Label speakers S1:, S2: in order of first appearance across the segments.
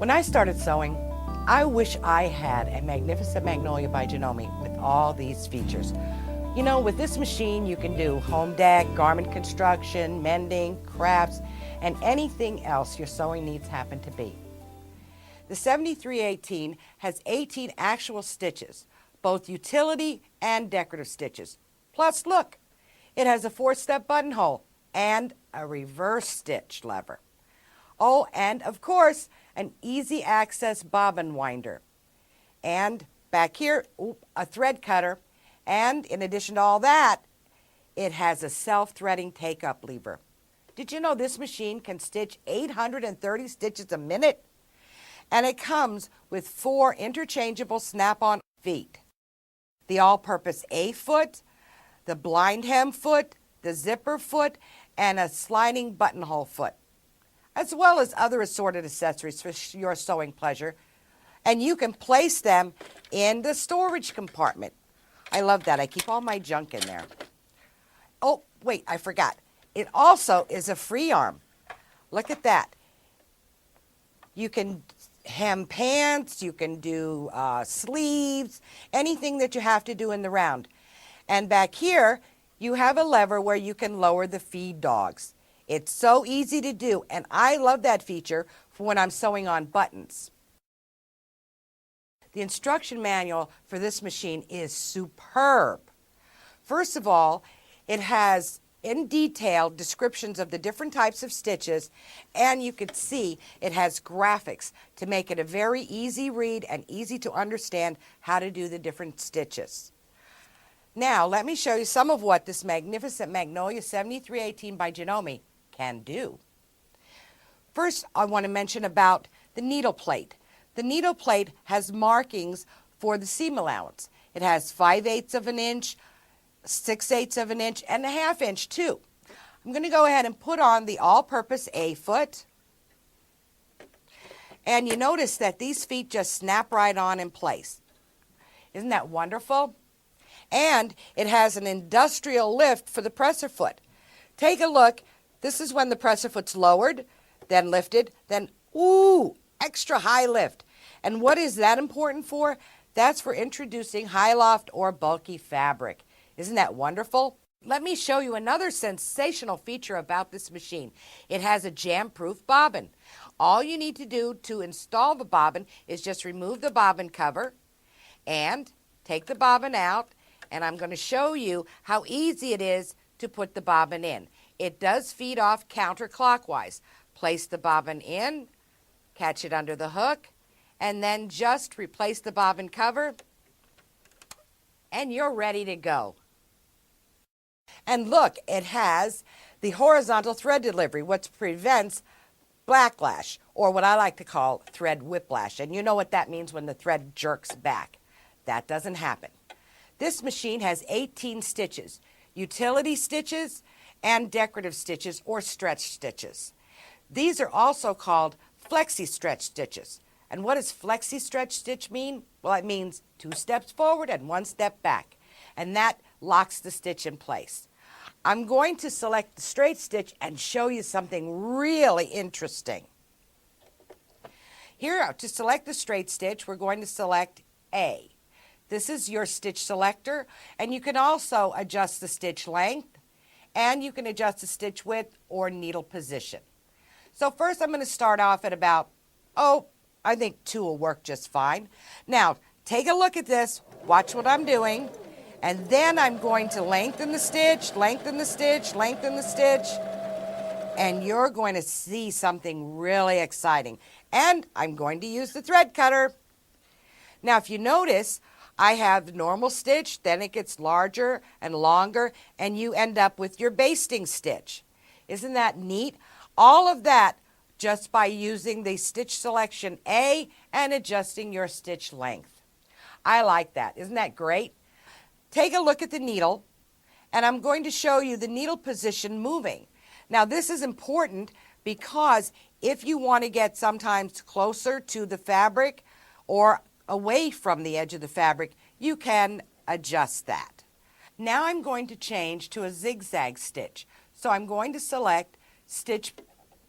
S1: When I started sewing, I wish I had a magnificent Magnolia by Janome with all these features. You know, with this machine you can do home deck, garment construction, mending, crafts, and anything else your sewing needs happen to be. The 7318 has 18 actual stitches, both utility and decorative stitches. Plus, look, it has a 4-step buttonhole and a reverse stitch lever. Oh, and of course, an easy access bobbin winder. And back here, a thread cutter. And in addition to all that, it has a self-threading take-up lever. Did you know this machine can stitch 830 stitches a minute? And it comes with 4 interchangeable snap-on feet. The all-purpose A foot, the blind hem foot, the zipper foot, and a sliding buttonhole foot, as well as other assorted accessories for your sewing pleasure. And you can place them in the storage compartment. I love that. I keep all my junk in there. Oh, wait, I forgot. It also is a free arm. Look at that. You can hem pants, you can do sleeves, anything that you have to do in the round. And back here, you have a lever where you can lower the feed dogs. It's so easy to do, and I love that feature for when I'm sewing on buttons. The instruction manual for this machine is superb. First of all, it has in detail descriptions of the different types of stitches, and you can see it has graphics to make it a very easy read and easy to understand how to do the different stitches. Now, let me show you some of what this magnificent Magnolia 7318 by Janome can do. First, I want to mention about the needle plate. The needle plate has markings for the seam allowance. It has 5/8 of an inch, 6/8 of an inch, and a 1/2 inch too. I'm going to go ahead and put on the all-purpose A foot. And you notice that these feet just snap right on in place. Isn't that wonderful? And it has an industrial lift for the presser foot. Take a look. This is when the presser foot's lowered, then lifted, then, ooh, extra high lift. And what is that important for? That's for introducing high loft or bulky fabric. Isn't that wonderful? Let me show you another sensational feature about this machine. It has a jam-proof bobbin. All you need to do to install the bobbin is just remove the bobbin cover and take the bobbin out, and I'm going to show you how easy it is to put the bobbin in. It does feed off counterclockwise. Place the bobbin in, catch it under the hook, and then just replace the bobbin cover, and you're ready to go. And look, it has the horizontal thread delivery, which prevents backlash, or what I like to call thread whiplash. And you know what that means when the thread jerks back. That doesn't happen. This machine has 18 stitches, utility stitches and decorative stitches or stretch stitches. These are also called flexi stretch stitches. And what does flexi stretch stitch mean? Well, it means 2 steps forward and 1 step back. And that locks the stitch in place. I'm going to select the straight stitch and show you something really interesting. Here, to select the straight stitch, we're going to select A. This is your stitch selector, and you can also adjust the stitch length, and you can adjust the stitch width or needle position. So first I'm going to start off at about, I think 2 will work just fine. Now, take a look at this, watch what I'm doing, and then I'm going to lengthen the stitch, lengthen the stitch, lengthen the stitch, and you're going to see something really exciting. And I'm going to use the thread cutter. Now, if you notice, I have the normal stitch, then it gets larger and longer, and you end up with your basting stitch. Isn't that neat? All of that just by using the stitch selection A and adjusting your stitch length. I like that. Isn't that great? Take a look at the needle, and I'm going to show you the needle position moving. Now, this is important because if you want to get sometimes closer to the fabric or away from the edge of the fabric, you can adjust that. Now I'm going to change to a zigzag stitch. So I'm going to select stitch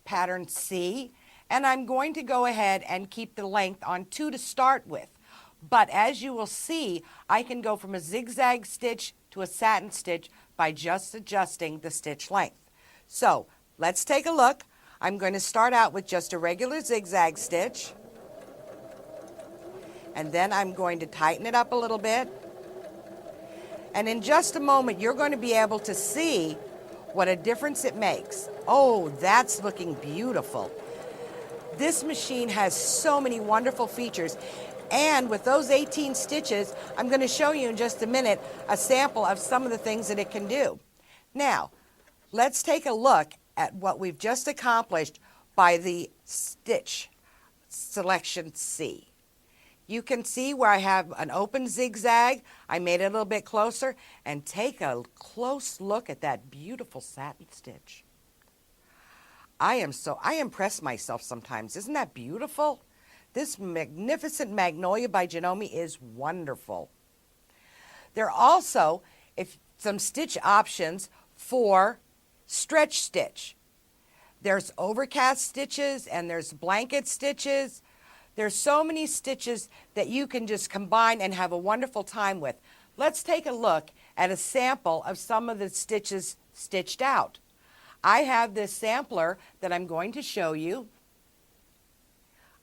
S1: pattern C, And I'm going to go ahead and keep the length on 2 to start with. But as you will see, I can go from a zigzag stitch to a satin stitch by just adjusting the stitch length. So let's take a look. I'm going to start out with just a regular zigzag stitch. And then I'm going to tighten it up a little bit. And in just a moment, you're going to be able to see what a difference it makes. Oh, that's looking beautiful. This machine has so many wonderful features. And with those 18 stitches, I'm going to show you in just a minute a sample of some of the things that it can do. Now, let's take a look at what we've just accomplished by the stitch selection C. You can see where I have an open zigzag. I made it a little bit closer, and take a close look at that beautiful satin stitch. I impress myself sometimes. Isn't that beautiful? This Magnificent Magnolia by Janome is wonderful. There are also some stitch options for stretch stitch. There's overcast stitches and there's blanket stitches. There's so many stitches that you can just combine and have a wonderful time with. Let's take a look at a sample of some of the stitches stitched out. I have this sampler that I'm going to show you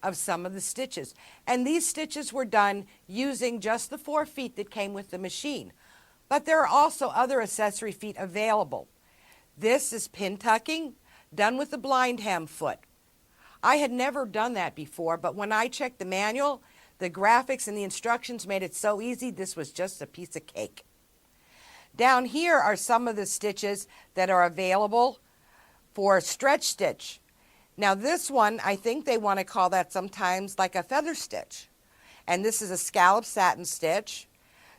S1: of some of the stitches. And these stitches were done using just the 4 feet that came with the machine. But there are also other accessory feet available. This is pin tucking, done with the blind hem foot. I had never done that before, but when I checked the manual, the graphics and the instructions made it so easy, this was just a piece of cake. Down here are some of the stitches that are available for stretch stitch. Now this one, I think they want to call that sometimes like a feather stitch. And this is a scallop satin stitch.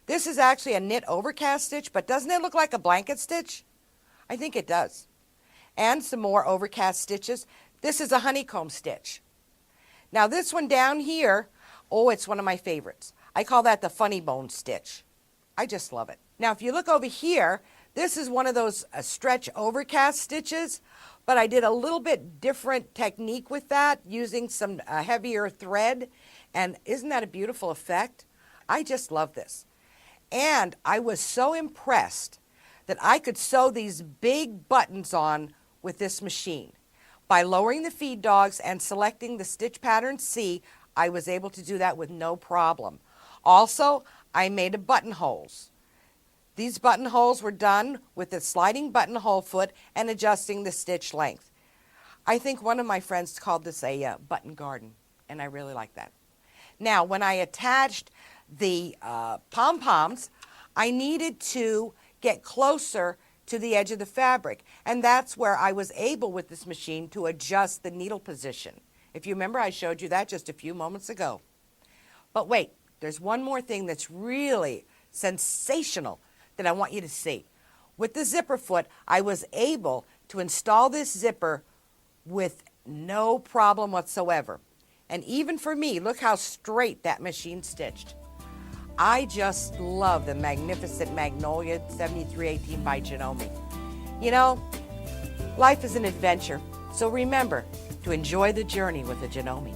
S1: This is actually a knit overcast stitch, but doesn't it look like a blanket stitch? I think it does. And some more overcast stitches. This is a honeycomb stitch. Now this one down here, oh, it's one of my favorites. I call that the funny bone stitch. I just love it. Now if you look over here, this is one of those stretch overcast stitches, but I did a little bit different technique with that using some heavier thread. And isn't that a beautiful effect? I just love this. And I was so impressed that I could sew these big buttons on with this machine. By lowering the feed dogs and selecting the stitch pattern C, I was able to do that with no problem. Also, I made buttonholes. These buttonholes were done with the sliding buttonhole foot and adjusting the stitch length. I think one of my friends called this a button garden, and I really like that. Now, when I attached the pom-poms, I needed to get closer to the edge of the fabric, and that's where I was able with this machine to adjust the needle position. If you remember, I showed you that just a few moments ago. But wait, there's one more thing that's really sensational that I want you to see. With the zipper foot, I was able to install this zipper with no problem whatsoever. And even for me, look how straight that machine stitched. I just love the Magnificent Magnolia 7318 by Janome. You know, life is an adventure, so remember to enjoy the journey with a Janome.